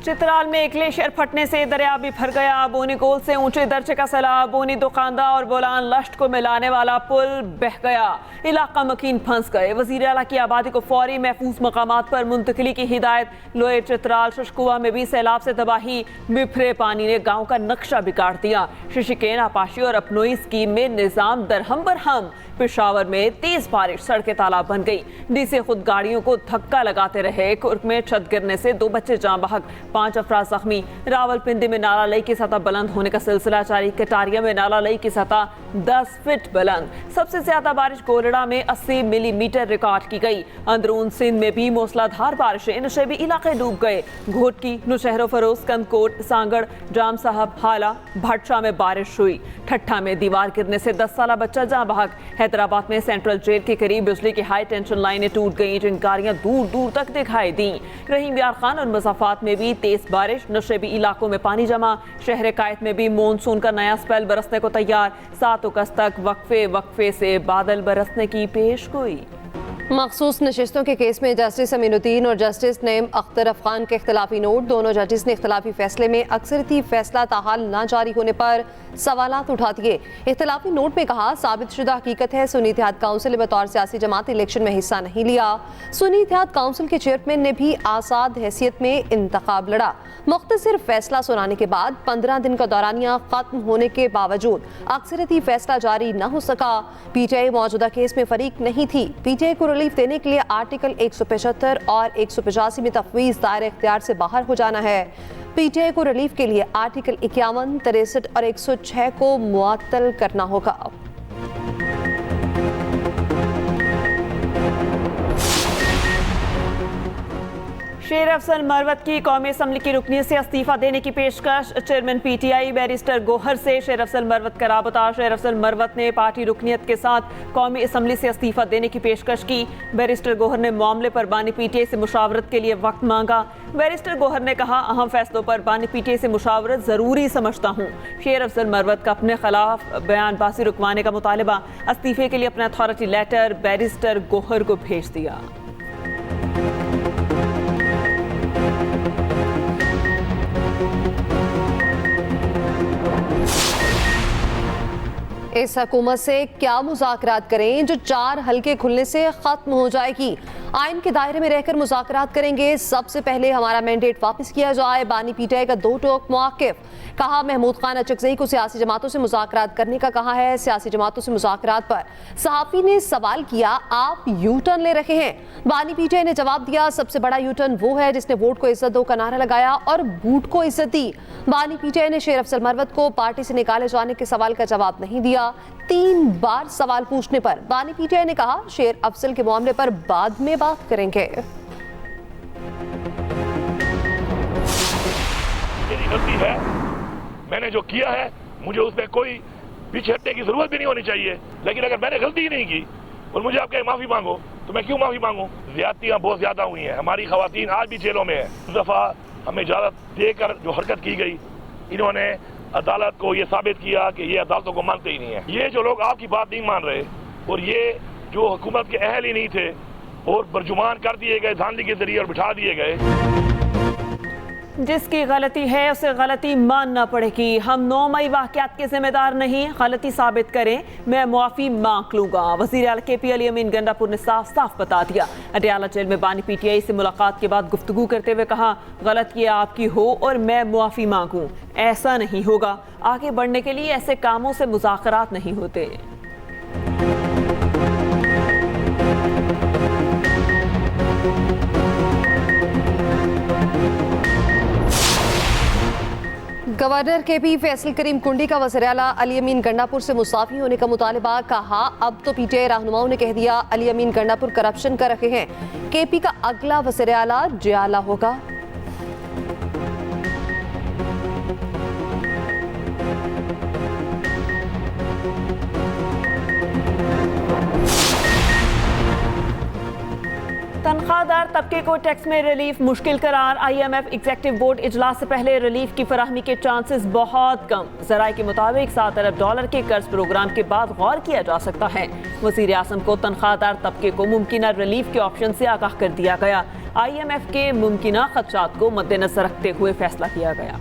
चित्राल में ग्लेशियर फटने से दरिया भी भर गया। बोनी कोल से ऊंचे दर्जे का सैलाब बोनी दुकानदा और बोलान लश्त को मिलाने वाला पुल बह गया। इलाका मकीन फंस गए। वजीर आला की आबादी को फौरी महफूज मकामात पर मुंतकिली की हिदायत। लोहे चित्राल शशकुआ में भी सैलाब से तबाही। बिफरे पानी ने गाँव का नक्शा बिगाड़ दिया। शिशिकेन आपाशी और अपनोई स्कीम में निजाम दरहम बरहम। पेशावर में तेज बारिश, सड़कें तालाब बन गई। डीसी खुद गाड़ियों को धक्का लगाते रहे। कुर्क में छत गिरने से 2 बच्चे जाँ बहक, 5 अफराद जख्मी। रावलपिंडी में नाला लई की सतह बुलंद होने का सिलसिला जारी। कटारिया में नाला लई की सतह 10 फीट बुलंद। सबसे ज्यादा बारिश कोरड़ा में 80 मिलीमीटर रिकॉर्ड की गई। अंदरून सिंध में भी मूसलाधार बारिशें, नशेबी इलाके डूब गए। घोटकी, नौशहरो फरोज, कंदकोट, सांगड़, जाम साहब, हाला, भटशा में बारिश हुई। ठट्ठा में दीवार गिरने से 10 साला बच्चा जाँ बहक। हैदराबाद में सेंट्रल जेल के करीब बिजली की हाई टेंशन लाइनें टूट गईं। चिंगारियां दूर दूर तक दिखाई दी। रहीम यार खान और मुज़फ्फराबाद में भी तेज बारिश, नशेबी इलाकों में पानी जमा। शहर कायद में भी मानसून का नया स्पेल बरसने को तैयार। 7 अगस्त तक वक्फे से बादल बरसने की पेशगोई। मखसूस नशिस्तों के केस में जस्टिस अमीनुद्दीन और जस्टिस नईम अख्तर अफगान के इख्तलाफी नोट। दोनों जजिस ने इख्तलाफी फैसले में अक्सरती फैसला ताहाल न जारी होने पर सवालात उठा दिए। इख्तलाफी नोट में कहा, साबित शुदा हकीकत है सुन्नी इत्तेहाद काउंसिल ने बतौर सियासी जमात इलेक्शन में हिस्सा नहीं लिया। सुन्नी इत्तेहाद काउंसिल के चेयरमैन ने भी आज़ाद हैसियत में इंतखाब लड़ा। मुख्तसर फैसला सुनाने के बाद 15 दिन का दौरानिया खत्म होने के बावजूद अक्सरती फैसला जारी न हो सका। पीटीआई मौजूदा केस में फरीक नहीं थी। पीटीआई को रिलीफ देने के लिए आर्टिकल 175 और 185 में तफवीज़ दायरे इख्तियार से बाहर हो जाना है। पीटीआई को रिलीफ के लिए आर्टिकल 51, 63 और 106 को मुअत्तल करना होगा। शेर अफजल मरवत की कौमी असम्बली की रुकनीत से इस्तीफा देने की पेशकश। चेयरमैन पीटीआई बैरिस्टर गोहर से शेर अफजल मरवत का राबता। शेर अफजल मरवत ने पार्टी रुकनीत के साथ कौमी असम्बली से इस्तीफा देने की पेशकश की। बैरिस्टर गोहर ने मामले पर बानी पीटीआई से मुशावरत के लिए वक्त मांगा। बैरिस्टर गोहर ने कहा, अहम फैसलों पर बानी पीटीआई से मुशावरत ज़रूरी समझता हूँ। शेर अफजल मरवत का अपने खिलाफ बयानबाजी रुकवाने का मुतालबा। इस्तीफे के लिए अपना अथॉरिटी लेटर बैरिस्टर गोहर को भेज दिया। इस हुकूमत से क्या मुज़ाकरात करें जो 4 हल्के खुलने से खत्म हो जाएगी। आइन के दायरे में रहकर मुज़ाकरात करेंगे। सबसे पहले हमारा मैंडेट वापस किया जाए। बानी पीटीआई का 2 टोक मौक़िफ़। कहा, महमूद खान अचकज़ई को सियासी जमातों से मुज़ाकरात करने का कहा है। सियासी जमातों से मुज़ाकरात पर सहाफ़ी ने सवाल किया, आप यू टर्न ले रहे हैं। बानी पीटीआई ने जवाब दिया, सबसे बड़ा यू टर्न वो है जिसने वोट को इज्जत दो का नारा लगाया और बूट को इज्जत दी। बानी पीटीआई ने शेर अफजल मरवत को पार्टी से निकाले जाने के सवाल का जवाब नहीं दिया। 3 बार सवाल पूछने पर बानी पीटीआई ने कहा, शेर अफजल के मामले पर बाद में बात करेंगे। मेरी गलती है, मैंने जो किया है मुझे उसमें कोई पीछे हटने की जरूरत भी नहीं होनी चाहिए। लेकिन अगर मैंने गलती ही नहीं की और मुझे आप कहे माफी मांगो तो मैं क्यों माफी मांगू। ज्यादतियां बहुत ज्यादा हुई हैं। हमारी खवातीन आज भी जेलों में है। इस दफा हमें इजाजत देकर जो हरकत की गई, इन्होंने अदालत को ये साबित किया कि ये अदालतों को मानते ही नहीं है। ये जो लोग आपकी बात नहीं मान रहे और ये जो हुकूमत के अहल ही नहीं थे और बरजुमान कर दिए गए धांधली के जरिए और बिठा दिए गए। जिसकी गलती है उसे गलती मानना पड़ेगी। हम 9 मई वाक़यात के जिम्मेदार नहीं। गलती साबित करें, मैं मुआफ़ी मांग लूंगा। वज़ीर आला KP अली अमीन गंडापुर ने साफ साफ बता दिया। अडयाला जेल में बानी पीटीआई से मुलाकात के बाद गुफ्तगू करते हुए कहा, गलती आपकी हो और मैं मुआफ़ी मांगूं, ऐसा नहीं होगा। आगे बढ़ने के लिए ऐसे कामों से मुज़ाकरात नहीं होते। गवर्नर KP फैसल करीम कुंडी का वज़ीर आला अली अमीन गंडापुर से मुसाफी होने का मुतालबा। कहा, अब तो पीटीआई रहनुमाओं ने कह दिया अली अमीन गंडापुर करप्शन कर रहे हैं। KP का अगला वज़ीर आला जियाला होगा। तनख्वाहदार तबके को टैक्स में रिलीफ मुश्किल करार। IMF एग्जेक्टिव बोर्ड इजलास से पहले रिलीफ की फराहमी के चांसेस बहुत कम। ज़राए के मुताबिक $7 अरब के कर्ज प्रोग्राम के बाद गौर किया जा सकता है। वज़ीर आज़म को तनख्वाहदार तबके को मुमकिन रिलीफ के ऑप्शन से आगाह कर दिया गया। IMF के मुमकिन खदशात को मद्देनजर रखते हुए फैसला किया गया।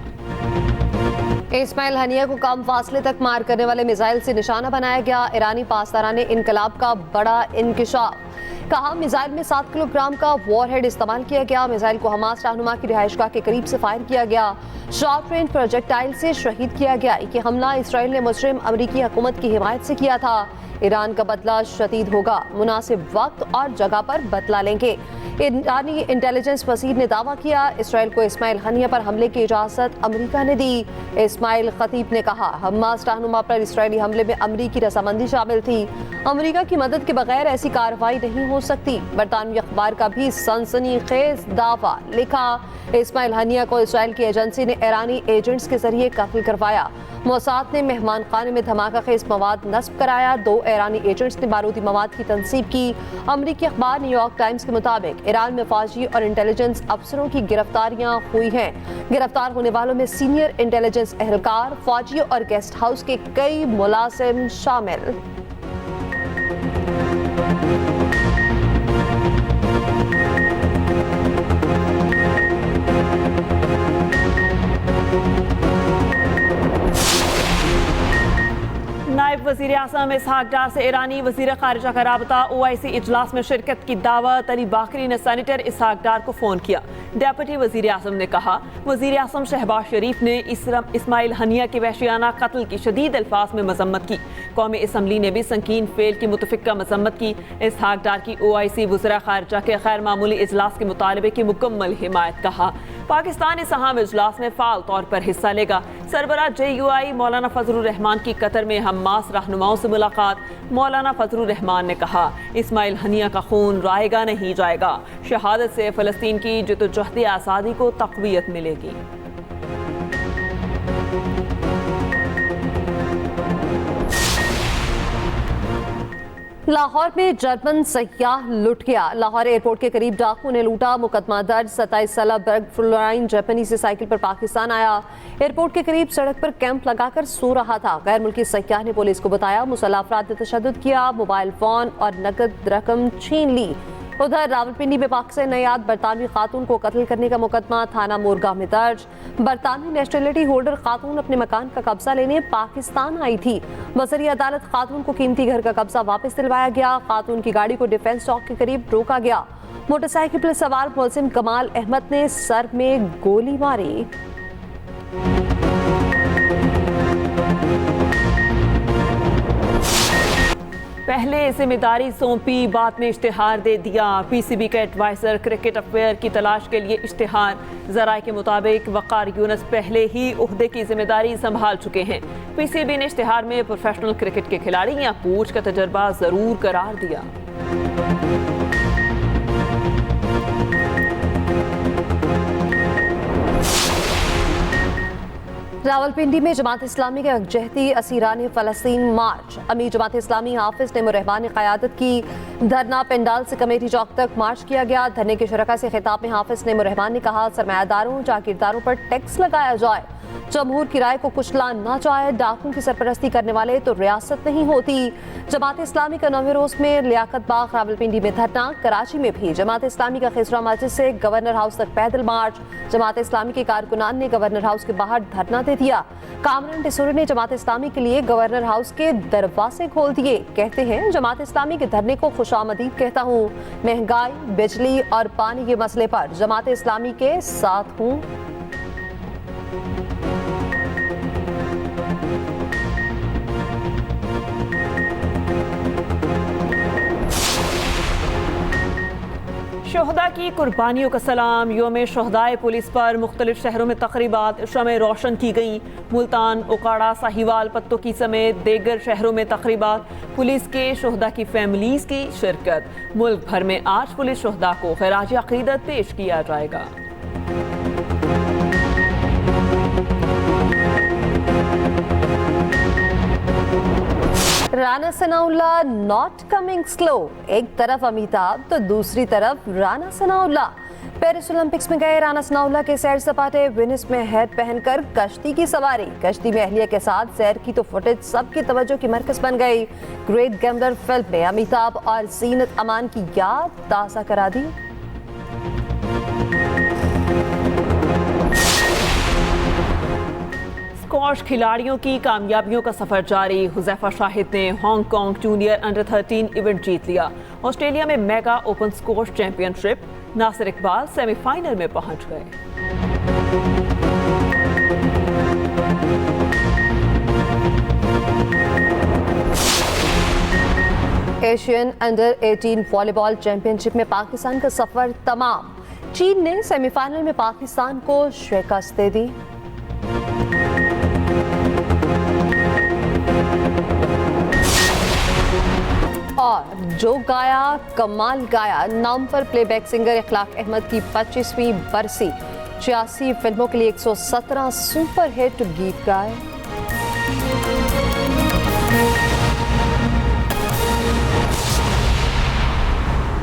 इस्माइल हनिया को कम फासले तक मार करने वाले मिसाइल से निशाना बनाया गया। ईरानी पासदाराने इनकलाब का बड़ा इंकिशाफ। कहा मिसाइल में 7 किलोग्राम का वॉरहेड इस्तेमाल किया गया। मिसाइल को हमास रहनुमा की रिहाइशगाह के करीब से फायर किया गया। शॉर्ट रेंज प्रोजेक्टाइल से शहीद किया गया। ये हमला इसराइल ने मुस्लिम अमरीकी हुकूमत की हिमायत से किया था। ईरान का बदला शदीद होगा, मुनासिब वक्त और जगह पर बदला लेंगे। ईरानी इंटेलिजेंस वज़ीर ने दावा किया इसराइल को इस्माइल हनिया पर हमले की इजाज़त अमरीका ने दी। इस्माइल खतीब ने कहा हमास रहनुमा पर इसराइली हमले में अमरीकी रजामंदी शामिल थी। अमरीका की मदद के बगैर ऐसी कार्रवाई नहीं हो सकती। बरतानवी अखबार का भी सनसनीखेज दावा लिखा इस्माइल हनिया को इसराइल की एजेंसी ने ईरानी एजेंट्स के जरिए कत्ल करवाया। मोसाद ने मेहमान खाने में धमाका खेज मवाद नस्ब कराया। 2 ईरानी एजेंट्स ने बारूदी मवाद की तनसीब की। अमरीकी अखबार न्यूयॉर्क टाइम्स के मुताबिक ईरान में फौजी और इंटेलिजेंस अफसरों की गिरफ्तारियां हुई हैं। गिरफ्तार होने वालों में सीनियर इंटेलिजेंस एहलकार, फौजी और गेस्ट हाउस के कई मुलाजिम शामिल। नायब वज़ीर आज़म इसहाक डार से ईरानी वज़ीर ख़ारिजा का राबता। OIC इजलास में शिरकत की दावत। अली बाकरी ने सेनेटर इसहाक डार को फ़ोन किया। डेप्यूटी वज़ीर आज़म ने कहा वज़ीर आज़म शहबाज शरीफ ने इस्माइल हनिया के वहशियाना कत्ल की शदीद अल्फाज में मजम्मत की। कौमी असम्बली ने भी संगीन फेल की मुतफ़िक्का मजम्मत की। इसहाक डार की OIC वज़ीर ख़ारिजा के गैर मामूली इजलास के मुतालबे की मुकम्मल हिमायत। कहा पाकिस्तान इस अहम इजलास में फ़ाल तौर पर हिस्सा लेगा। सरबराह JUI मौलाना फजलुर रहमान की कतर में हमास रहनुमाओं से मुलाकात। मौलाना फजलुर रहमान ने कहा इस्माइल हनिया का खून रायगा नहीं जाएगा। शहादत से फ़लस्तीन की जद्दोजहद आज़ादी को तक़वियत मिलेगी। लाहौर में जर्मन सयाह लुट गया। लाहौर एयरपोर्ट के करीब डाकुओं ने लूटा। मुकदमा दर्ज। 27 साला बर्ग फ्लोराइन जापानी से साइकिल पर पाकिस्तान आया। एयरपोर्ट के करीब सड़क पर कैंप लगाकर सो रहा था। गैर मुल्की सयाह ने पुलिस को बताया मुसल्लह अफराद ने तशद्दुद किया। मोबाइल फोन और नकद रकम छीन ली। उधर रावलपिंडी में पाकिस्तान नयाद बरतानवी खातून को कत्ल करने का मुकदमा थाना मोरगांव में दर्ज। बरतानवी नेशनलिटी होल्डर खातून अपने मकान का कब्जा लेने पाकिस्तान आई थी। बसरी अदालत खातून को कीमती घर का कब्जा वापस दिलवाया गया। खातून की गाड़ी को डिफेंस चौक के करीब रोका गया। मोटरसाइकिल पर सवार मुलजिम कमाल अहमद ने सर में गोली मारी। पहले जिम्मेदारी सौंपी, बाद में इश्तिहार दे दिया। PCB के एडवाइजर क्रिकेट अफेयर की तलाश के लिए इश्तिहार। ज़राए के मुताबिक वक़ार यूनुस पहले ही उहदे की जिम्मेदारी संभाल चुके हैं। PCB ने इश्तिहार में प्रोफेशनल क्रिकेट के खिलाड़ी या कोच का तजर्बा ज़रूर करार दिया। रावलपिंडी में जमात इस्लामी के यकजहती असीरान फ़लस्तीन मार्च। अमीर जमात इस्लामी हाफिज नईमुर रहमान ने क़यादत की। धरना पेंडाल से कमेटी चौक तक मार्च किया गया। धरने के शुरका से खिताब में हाफिज नईमुर रहमान ने कहा सरमायादारों जागीरदारों पर टैक्स लगाया जाए, जमहूर की राय को कुचला ना जाए। डाकुओं की सरपरस्ती करने वाले तो रियासत नहीं होती। जमात इस्लामी का 9वें रोज में लियाकत बाग रावलपिंडी में धरना। कराची में भी जमात इस्लामी का खिसरा मस्जिद से गवर्नर हाउस तक पैदल मार्च। जमात इस्लामी के कारकुनान ने गवर्नर हाउस के बाहर धरना दे दिया। कामरान टिसूरी ने जमात इस्लामी के लिए गवर्नर हाउस के दरवाजे खोल दिए। कहते हैं जमात इस्लामी के धरने को खुशामदीद कहता हूँ। महंगाई, बिजली और पानी के मसले पर जमात इस्लामी के साथ हूँ। शोहदा की कुर्बानियों का सलाम। योम शोहदाए पुलिस पर मुख्तलिफ शहरों में तकरीबात शमें रोशन की गई। मुल्तान, उकाड़ा, साहिवाल, पत्तों की समेत देगर शहरों में तकरीबात। पुलिस के शोहदा की फैमिलीज की शिरकत। मुल्क भर में आज पुलिस शोहदा को खिराज अकीदत पेश किया जाएगा। Rana Sanaullah not coming slow. एक तरफ अमिताभ तो दूसरी तरफ राना सनाउल्लाह। पेरिस ओलंपिक्स में गए राना सनाउल्लाह के सैर सपाटे, वेनिस में हैट पहनकर कश्ती की सवारी। कश्ती में अहलिया के साथ सैर की तो फुटेज सबकी तवज्जो की मरकज बन गई। ग्रेट गैम्बलर फिल्म में अमिताभ और जीनत अमान की याद ताज़ा करा दी। स्क्वॉश खिलाड़ियों की कामयाबियों का सफर जारी। हुज़ैफा शाहिद ने हांगकांग जूनियर अंडर 13 इवेंट जीत लिया। ऑस्ट्रेलिया में mega open squash championship, Nasir Iqbal semifinal में पहुंच गए। एशियन अंडर 18 वॉलीबॉल चैंपियनशिप में पाकिस्तान का सफर तमाम। चीन ने सेमीफाइनल में पाकिस्तान को शिकस्त दे दी। और जो गाया कमाल गाया, नाम पर प्लेबैक सिंगर इखलाक अहमद की 25वीं बरसी। 86 फिल्मों के लिए 117 सुपर हिट गीत गाए।